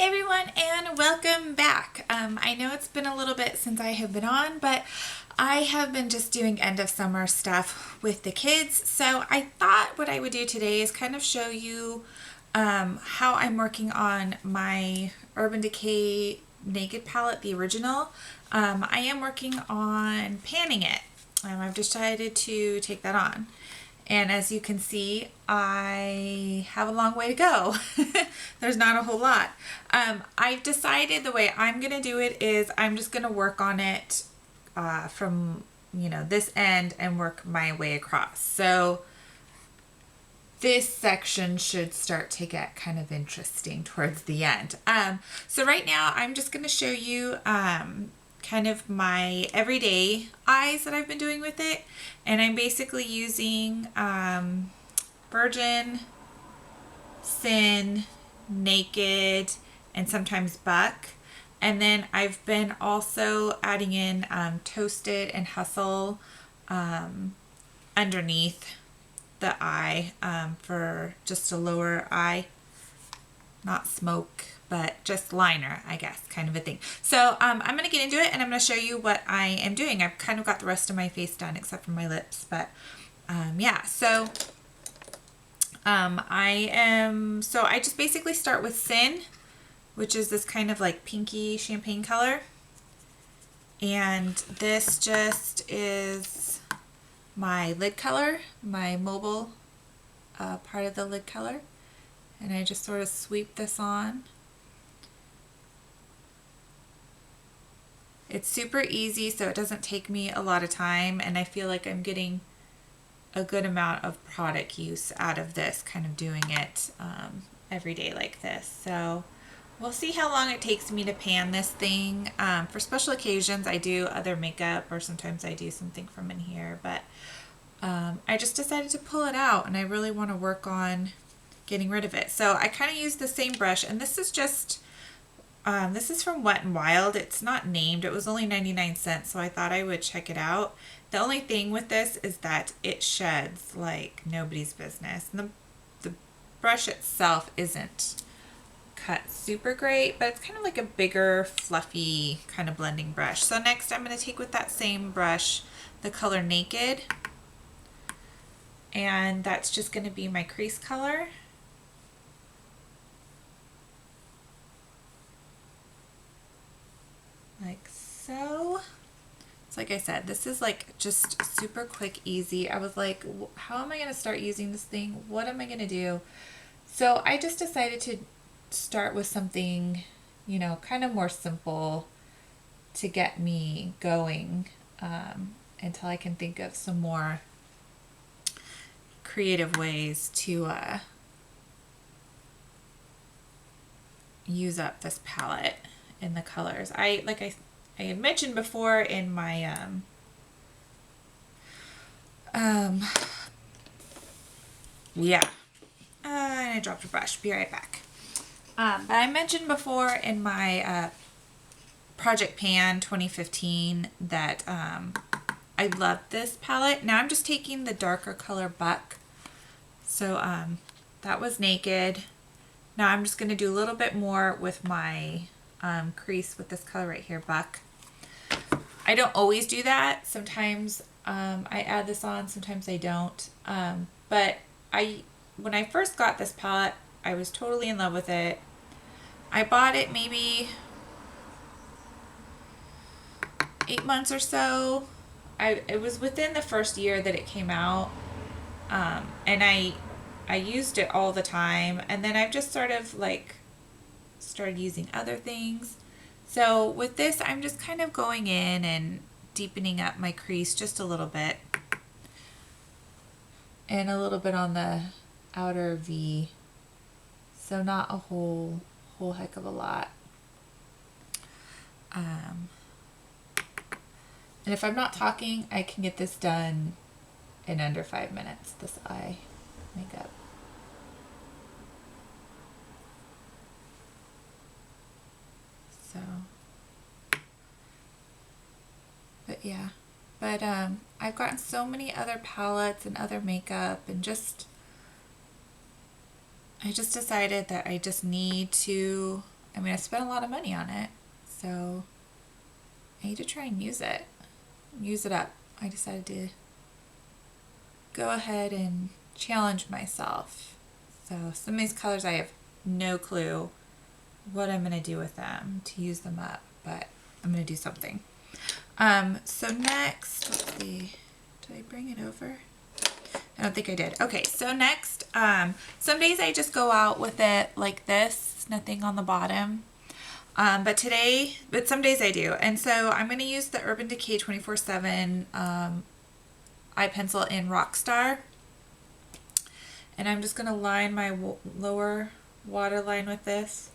everyone, and welcome back. I know it's been a little bit since I have been on, but I have been just doing end of summer stuff with the kids. So I thought what I would do today is kind of show you how I'm working on my Urban Decay Naked palette, the original. I am working on panning it. I've decided to take that on. And as you can see, I have a long way to go. There's not a whole lot. I've decided the way I'm going to do it is I'm just going to work on it from, this end and work my way across. So this section should start to get kind of interesting towards the end. So right now I'm just going to show you kind of my everyday eyes that I've been doing with it, and I'm basically using Virgin, Sin, Naked, and sometimes Buck, and then I've been also adding in Toasted and Hustle underneath the eye for just a lower eye, not smoke, but just liner, I guess, kind of a thing. So I'm going to get into it and I'm going to show you what I am doing. I've kind of got the rest of my face done except for my lips, but yeah. So I just basically start with Sin, which is this kind of like pinky champagne color. And this just is my lid color, my mobile part of the lid color. And I just sort of sweep this on. It's super easy, so it doesn't take me a lot of time, and I feel like I'm getting a good amount of product use out of this, kind of doing it every day like this. So we'll see how long it takes me to pan this thing. For special occasions, I do other makeup, or sometimes I do something from in here, but I just decided to pull it out, and I really want to work on getting rid of it. So I kind of use the same brush, and this is just this is from Wet n Wild. It's not named. It was only 99 cents, so I thought I would check it out. The only thing with this is that it sheds like nobody's business. And the brush itself isn't cut super great, but it's kind of like a bigger, fluffy kind of blending brush. So next I'm going to take with that same brush the color Naked, and that's just going to be my crease color. Like so. It's like I said, this is like just super quick, easy. I was like, how am I going to start using this thing? What am I going to do? So I just decided to start with something, kind of more simple to get me going until I can think of some more creative ways to use up this palette in the colors. I had mentioned before in my and I dropped a brush. Be right back. But I mentioned before in my Project Pan 2015 that I love this palette. Now I'm just taking the darker color Buck. So that was Naked. Now I'm just going to do a little bit more with my crease with this color right here, Buck. I don't always do that. Sometimes I add this on, sometimes I don't. But when I first got this palette, I was totally in love with it. I bought it maybe 8 months or so. It was within the first year that it came out, and I used it all the time, and then I've just sort of like started using other things. So with this, I'm just kind of going in and deepening up my crease just a little bit, and a little bit on the outer V, so not a whole heck of a lot. And if I'm not talking, I can get this done in under 5 minutes, this eye makeup. So, but yeah, I've gotten so many other palettes and other makeup, and I just decided that I just need to I mean, I spent a lot of money on it, so I need to try and use it. Use it up. I decided to go ahead and challenge myself. So some of these colors I have no clue what I'm going to do with them to use them up, but I'm going to do something. So next, let's see, did I bring it over? I don't think I did. Okay, so next, some days I just go out with it like this, nothing on the bottom. But some days I do. And so I'm going to use the Urban Decay 24/7 Eye Pencil in Rockstar. And I'm just going to line my lower waterline with this.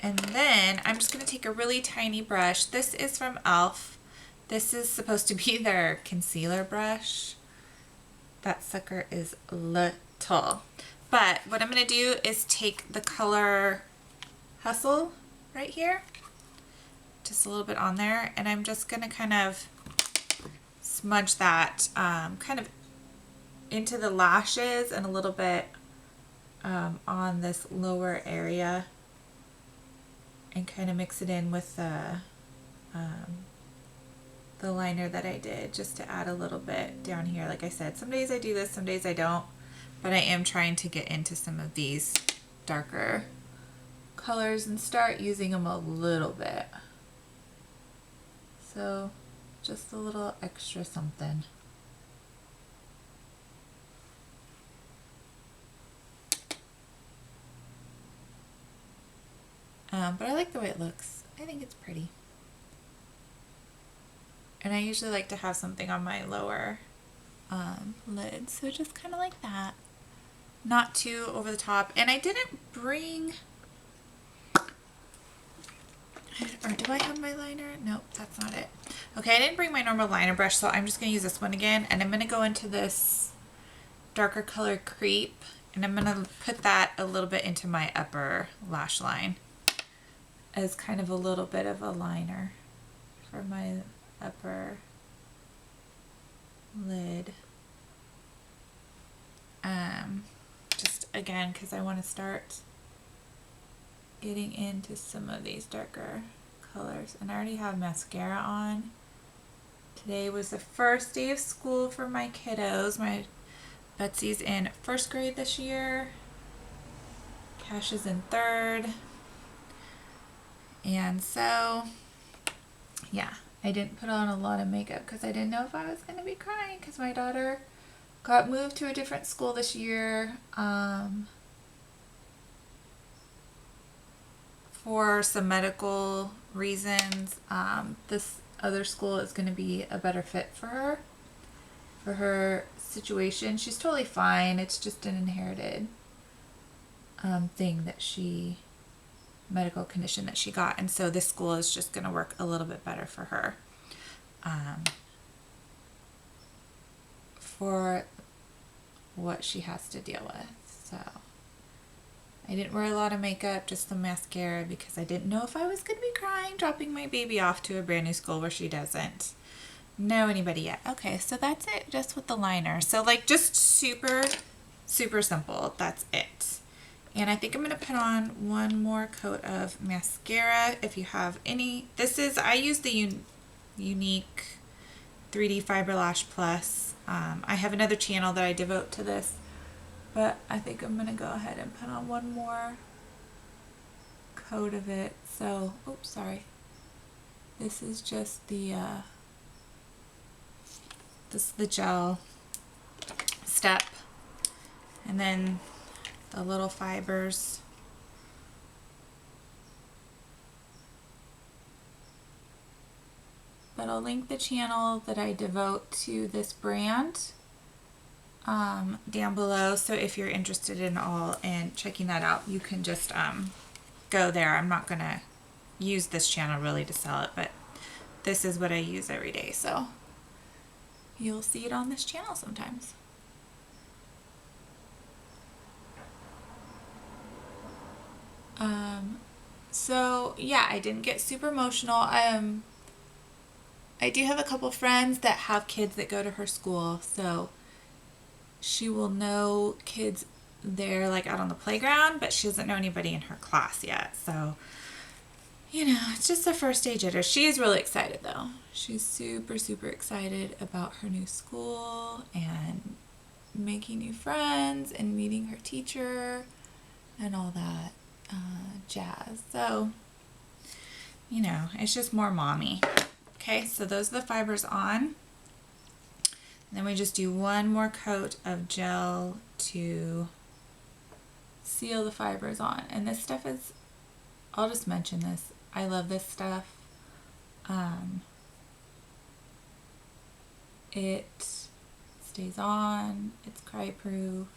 And then I'm just going to take a really tiny brush. This is from e.l.f. This is supposed to be their concealer brush. That sucker is little. But what I'm going to do is take the color Hustle right here, just a little bit on there, and I'm just going to kind of smudge that kind of into the lashes and a little bit on this lower area, and kind of mix it in with the liner that I did, just to add a little bit down here. Like I said, some days I do this, some days I don't, but I am trying to get into some of these darker colors and start using them a little bit. So just a little extra something. But I like the way it looks. I think it's pretty. And I usually like to have something on my lower lid, so just kind of like that. Not too over the top. And I didn't bring, or do I have my liner? Nope, that's not it. Okay, I didn't bring my normal liner brush, so I'm just going to use this one again. And I'm going to go into this darker color Creep, and I'm going to put that a little bit into my upper lash line as kind of a little bit of a liner for my upper lid. Just again, because I want to start getting into some of these darker colors. And I already have mascara on. Today was the first day of school for my kiddos. My Betsy's in 1st grade this year. Cash is in 3rd. And so, yeah, I didn't put on a lot of makeup because I didn't know if I was going to be crying, because my daughter got moved to a different school this year for some medical reasons. This other school is going to be a better fit for her situation. She's totally fine. It's just an inherited thing that medical condition that she got, and so this school is just going to work a little bit better for her for what she has to deal with. So I didn't wear a lot of makeup, just the mascara, because I didn't know if I was going to be crying dropping my baby off to a brand new school where she doesn't know anybody yet. Okay, so that's it, just with the liner. So like just super simple. That's it. And I think I'm going to put on one more coat of mascara. If you have any, I use the Younique 3D Fiber Lash Plus. I have another channel that I devote to this, but I think I'm going to go ahead and put on one more coat of it. So, oops, sorry. This is just the gel step, and then the little fibers. But I'll link the channel that I devote to this brand down below, so if you're interested in all and checking that out, you can just go there. I'm not gonna use this channel really to sell it, but this is what I use every day, so you'll see it on this channel sometimes. So yeah, I didn't get super emotional. I do have a couple friends that have kids that go to her school, so she will know kids there like out on the playground, but she doesn't know anybody in her class yet. So, it's just the first day jitter. She is really excited though. She's super, super excited about her new school and making new friends and meeting her teacher and all that jazz. So, it's just more mommy. Okay, so those are the fibers on. Then we just do one more coat of gel to seal the fibers on. And this stuff is, I'll just mention this, I love this stuff. It stays on, it's cry proof,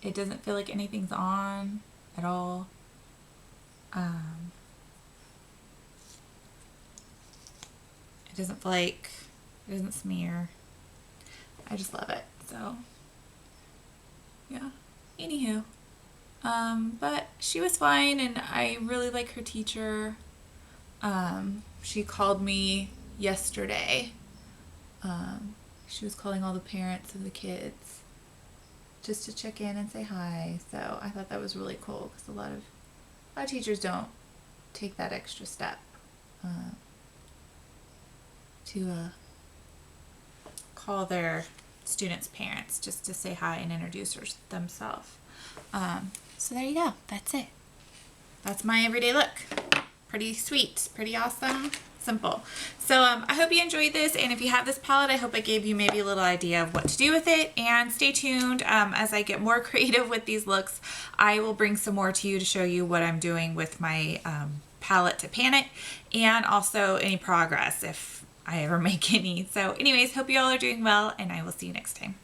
it doesn't feel like anything's on at all. It doesn't flake, it doesn't smear. I just love it. So yeah, anywho, but she was fine, and I really like her teacher. She called me yesterday. She was calling all the parents of the kids just to check in and say hi. So I thought that was really cool, because a lot of teachers don't take that extra step to call their students' parents just to say hi and introduce themselves. So there you go. That's it. That's my everyday look. Pretty sweet, pretty awesome, simple. So I hope you enjoyed this, and if you have this palette, I hope I gave you maybe a little idea of what to do with it. And stay tuned as I get more creative with these looks. I will bring some more to you to show you what I'm doing with my palette to pan it, and also any progress if I ever make any. So anyways, hope you all are doing well, and I will see you next time.